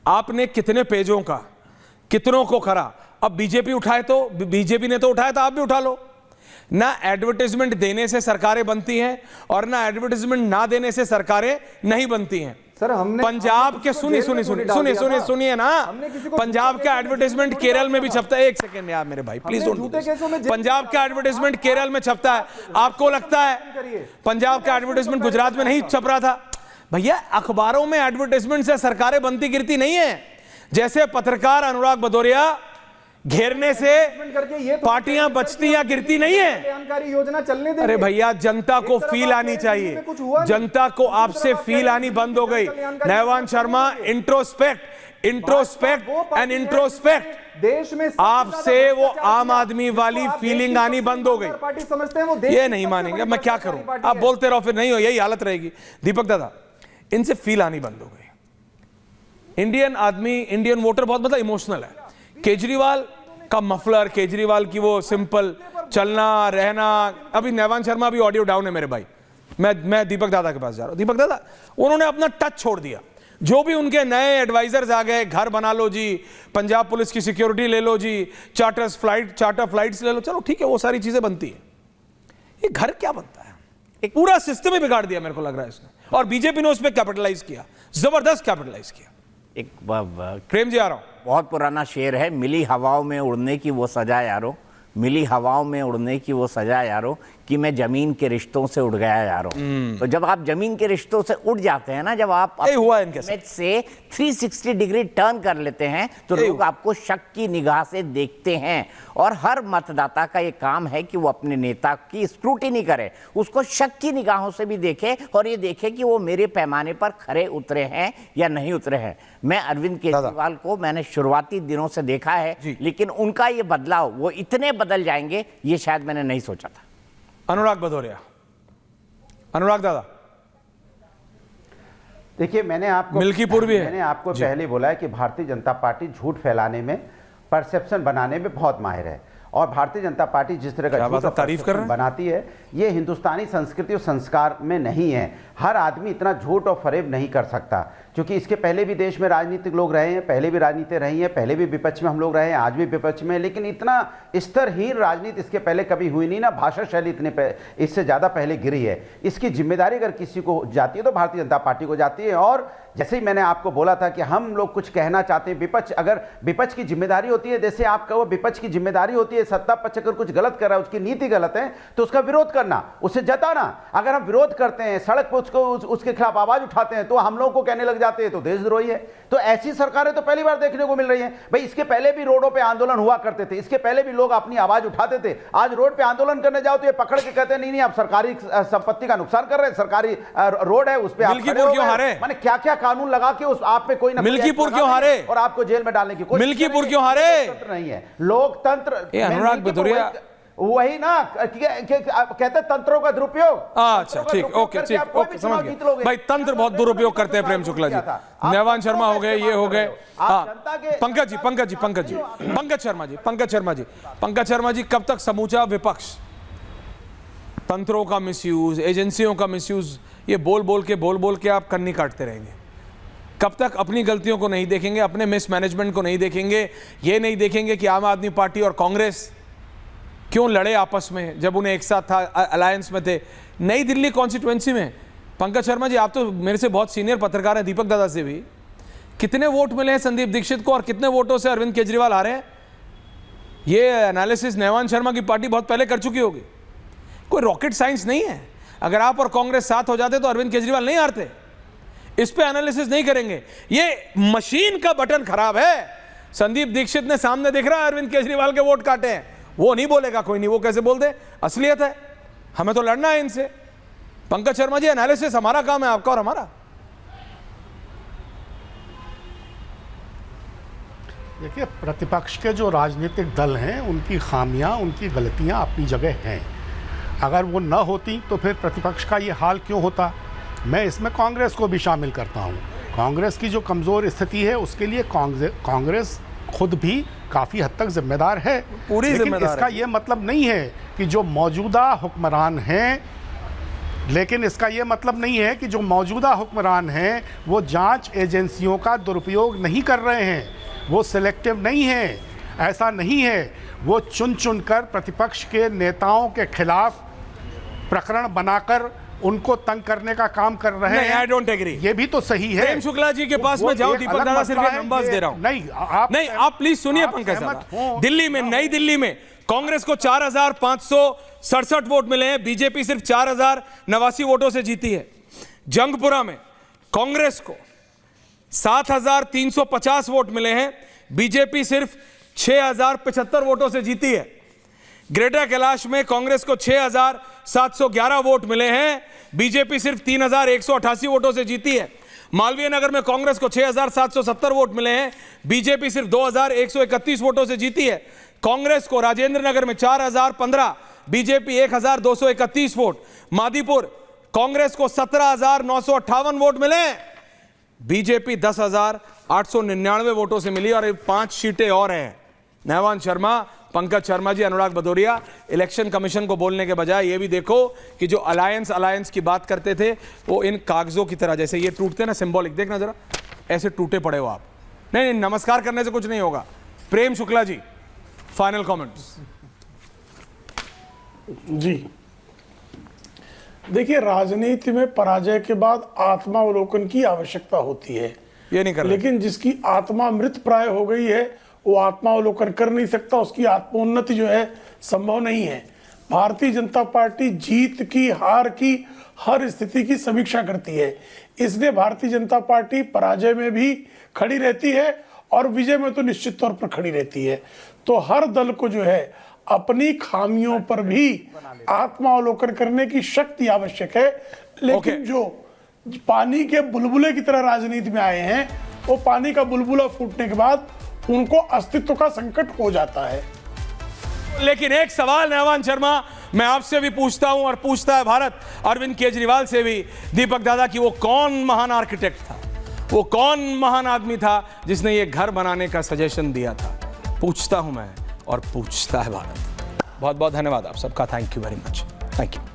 आपने कितने पेजों का, कितनों को करा। अब बीजेपी उठाए तो बीजेपी ने तो उठाया था, आप भी उठा लो। ना एडवर्टाइजमेंट देने से सरकारें बनती हैं और ना एडवर्टाइजमेंट ना देने से सरकारें नहीं बनती हैं। सर हमने पंजाब के सुनिए ना, पंजाब का एडवर्टाइजमेंट केरल में भी छपता है। एक सेकंड यार मेरे भाई प्लीज डोंट। पंजाब का एडवर्टाइजमेंट केरल में छपता है, आपको लगता है पंजाब का एडवर्टाइजमेंट गुजरात में नहीं छप रहा था? भैया अखबारों में एडवर्टाइजमेंट से सरकारें बनती गिरती नहीं है। जैसे पत्रकार अनुराग भदौरिया घेरने से पार्टियां बचती या गिरती नहीं है। कल्याणकारी योजना चलने देंगे। अरे भैया जनता को फील आनी चाहिए, जनता को आपसे फील आनी बंद हो गई। नैवान शर्मा इंट्रोस्पेक्ट एंड इंट्रोस्पेक्ट, देश में आपसे वो आम आदमी वाली फीलिंग आनी बंद हो गई। पार्टी समझते हैं वो ये नहीं मानेंगे, मैं क्या करूं, आप बोलते रहो फिर नहीं हो, यही हालत रहेगी। दीपक दादा, इनसे फील आनी बंद हो गई। इंडियन आदमी, इंडियन वोटर बहुत मतलब इमोशनल है। केजरीवाल का मफलर, केजरीवाल की वो सिंपल चलना रहना। अभी नैवान शर्मा भी ऑडियो डाउन है मेरे भाई, मैं दीपक दादा के पास जा रहा हूं। दीपक दादा उन्होंने अपना टच छोड़ दिया। जो भी उनके नए एडवाइजर्स आ गए, घर बना लो जी, पंजाब पुलिस की सिक्योरिटी ले लो जी, चार्टर फ्लाइट्स ले लो, चलो ठीक है वो सारी चीजें बनती है। ये घर क्या बनता है? एक पूरा सिस्टम ही बिगाड़ दिया मेरे को लग रहा है इसने, और बीजेपी ने उस पर कैपिटलाइज किया, जबरदस्त कैपिटलाइज किया। एक प्रेम जी आ रहा हूं। बहुत पुराना शेर है, मिली हवाओं में उड़ने की वो सजा यारो, मिली हवाओं में उड़ने की वो सजा यारो, कि मैं जमीन के रिश्तों से उड़ गया यारो। तो जब आप जमीन के रिश्तों से उड़ जाते हैं ना, जब आप इमेज से 360 डिग्री टर्न कर लेते हैं, तो लोग आपको शक की निगाह से देखते हैं। और हर मतदाता का ये काम है कि वो अपने नेता की स्क्रूटिनी करे, उसको शक की निगाहों से भी देखे और ये देखे कि वो मेरे पैमाने पर खरे उतरे हैं या नहीं उतरे हैं। मैं अरविंद केजरीवाल को मैंने शुरुआती दिनों से देखा है, लेकिन उनका ये बदलाव, वो इतने बदल जाएंगे ये शायद मैंने नहीं सोचा था। अनुराग भदौरिया, अनुराग दादा, देखिए मैंने आपको मिल्कीपुर भी है। मैंने आपको पहले बोला है कि भारतीय जनता पार्टी झूठ फैलाने में, परसेप्शन बनाने में बहुत माहिर है। और भारतीय जनता पार्टी जिस तरह का झूठ तारीफ कर बनाती है, ये हिंदुस्तानी संस्कृति और संस्कार में नहीं है। हर आदमी इतना झूठ और फरेब नहीं कर सकता, क्योंकि इसके पहले भी देश में राजनीतिक लोग रहे हैं, पहले भी राजनीति रही है, पहले भी विपक्ष में हम लोग रहे हैं, आज भी विपक्ष में, लेकिन इतना स्तरहीन राजनीति इसके पहले कभी हुई नहीं ना। भाषा शैली इससे ज़्यादा पहले गिरी है। इसकी जिम्मेदारी अगर किसी को जाती है तो भारतीय जनता पार्टी को जाती है। और जैसे ही मैंने आपको बोला था कि हम लोग कुछ कहना चाहते हैं, विपक्ष, अगर विपक्ष की जिम्मेदारी होती है, जैसे आप कहो विपक्ष की जिम्मेदारी होती है, सत्ता पक्ष अगर कुछ गलत कर रहा है, उसकी नीति गलत है, तो उसका विरोध करना, उसे जताना। अगर हम विरोध करते हैं, सड़क पर उसके खिलाफ आवाज उठाते हैं, तो हम लोगों को कहने लग जाते हैं तो देशद्रोही है। तो ऐसी सरकारें तो पहली बार देखने को मिल रही हैं। भाई इसके पहले भी रोडों पे आंदोलन हुआ करते थे, इसके पहले भी लोग अपनी आवाज उठाते थे। आज रोड पे आंदोलन करने जाओ तो ये पकड़ के कहते हैं नहीं नहीं आप सरकारी संपत्ति का नुकसान कर रहे हैं, सरकारी रोड है उस पे आप खड़े हो गए। माने क्या क्या कानून लगा के उस आप पे कोई ना मिल्कीपुर क्यों हारे और आपको जेल में डालने की कोशिश। मिल्कीपुर क्यों हारे? नहीं है लोकतंत्र। अनुराग भदौरिया वही ना कहते तंत्रों का दुरुपयोग। अच्छा ठीक, ओके ठीक, ओके समझ गए भाई। तंत्र बहुत दुरुपयोग करते हैं प्रेम शुक्ला जी, नैवान शर्मा हो गए, ये हो गए। पंकज शर्मा जी, कब तक समूचा विपक्ष तंत्रों का मिसयूज, एजेंसियों का मिसयूज, ये बोल बोल के आप कन्नी काटते रहेंगे? कब तक अपनी गलतियों को नहीं देखेंगे, अपने मिसमैनेजमेंट को नहीं देखेंगे, ये नहीं देखेंगे कि आम आदमी पार्टी और कांग्रेस क्यों लड़े आपस में जब उन्हें एक साथ था, अलायंस में थे नई दिल्ली कॉन्स्टिट्यूएंसी में? पंकज शर्मा जी, आप तो मेरे से बहुत सीनियर पत्रकार हैं, दीपक दादा से भी, कितने वोट मिले हैं संदीप दीक्षित को और कितने वोटों से अरविंद केजरीवाल आ रहे हैं? ये एनालिसिस नैवान शर्मा की पार्टी बहुत पहले कर चुकी होगी। कोई रॉकेट साइंस नहीं है। अगर आप और कांग्रेस साथ हो जाते तो अरविंद केजरीवाल नहीं हारते। इस पे एनालिसिस नहीं करेंगे, ये मशीन का बटन खराब है। संदीप दीक्षित ने सामने दिख रहा है अरविंद केजरीवाल के वोट काटे हैं, वो नहीं बोलेगा कोई नहीं, वो कैसे बोल दे? असलियत है, हमें तो लड़ना है इनसे। पंकज शर्मा जी, एनालिसिस हमारा काम है, आपका और हमारा। देखिए, प्रतिपक्ष के जो राजनीतिक दल हैं उनकी खामियां, उनकी गलतियां अपनी जगह हैं। अगर वो न होती तो फिर प्रतिपक्ष का ये हाल क्यों होता? मैं इसमें कांग्रेस को भी शामिल करता हूँ। कांग्रेस की जो कमज़ोर स्थिति है उसके लिए कांग्रेस खुद भी काफ़ी हद तक जिम्मेदार है, पूरी लेकिन जिम्मेदार इसका है। ये मतलब नहीं है कि जो मौजूदा हुक्मरान हैं लेकिन इसका ये मतलब नहीं है कि जो मौजूदा हुक्मरान हैं वो जांच एजेंसियों का दुरुपयोग नहीं कर रहे हैं, वो सिलेक्टिव नहीं है, ऐसा नहीं है। वो चुन चुन कर प्रतिपक्ष के नेताओं के खिलाफ प्रकरण बनाकर उनको तंग करने का काम कर रहे हैं। I don't agree. ये भी तो सही है। प्रेम शुक्ला जी के पास में जाओ, दीपक दादा सिर्फ नंबर्स दे रहा हूं। नहीं, आप प्लीज सुनिए पंकज दादा। दिल्ली में, नई दिल्ली में कांग्रेस को 4,567 वोट मिले हैं, बीजेपी सिर्फ 4,089 वोटों से जीती है। जंगपुरा में कांग्रेस को 7,350 वोट मिले हैं, बीजेपी सिर्फ 6,075 वोटों से जीती है। ग्रेटर कैलाश में कांग्रेस को 6,711 वोट मिले हैं, बीजेपी सिर्फ 3,188 वोटों से जीती है। मालवीय नगर में कांग्रेस को 6,770 वोट मिले हैं, बीजेपी सिर्फ 2,131 वोटों से जीती है। कांग्रेस को राजेंद्र नगर में 4,015, बीजेपी 1,231 वोट। मादीपुर कांग्रेस को 17,958 वोट मिले, बीजेपी 10,899 वोटों से मिली। और 5 सीटें और हैं। नहवान शर्मा, पंकज शर्मा जी, अनुराग भदौरिया, इलेक्शन कमीशन को बोलने के बजाय ये भी देखो कि जो अलायंस की बात करते थे वो इन कागजों की तरह, जैसे ये टूटते ना, सिंबॉलिक, देखना जरा, ऐसे टूटे पड़े हो आप। नहीं, नमस्कार करने से कुछ नहीं होगा। Prem Shukla ji, final comments. जी देखिए, राजनीति में पराजय के बाद आत्मावलोकन की आवश्यकता होती है, ये नहीं कर रहे। लेकिन जिसकी आत्मा मृत प्राय हो गई है वो आत्मावलोकन कर नहीं सकता, उसकी आत्मोन्नति जो है संभव नहीं है। भारतीय जनता पार्टी जीत की, हार की, हर स्थिति की समीक्षा करती है, इसलिए भारतीय जनता पार्टी पराजय में भी खड़ी रहती है और विजय में तो निश्चित तौर पर खड़ी रहती है। तो हर दल को जो है अपनी खामियों पर भी आत्मावलोकन करने की शक्ति आवश्यक है। लेकिन जो पानी के बुलबुले की तरह राजनीति में आए हैं, वो पानी का बुलबुला फूटने के बाद उनको अस्तित्व का संकट हो जाता है। लेकिन एक सवाल नहवान शर्मा मैं आपसे भी पूछता हूं और पूछता है भारत अरविंद केजरीवाल से भी, दीपक दादा, कि वो कौन महान आर्किटेक्ट था, वो कौन महान आदमी था जिसने ये घर बनाने का सजेशन दिया था? पूछता हूं मैं और पूछता है भारत। बहुत बहुत धन्यवाद आप सबका। Thank you very much. Thank you.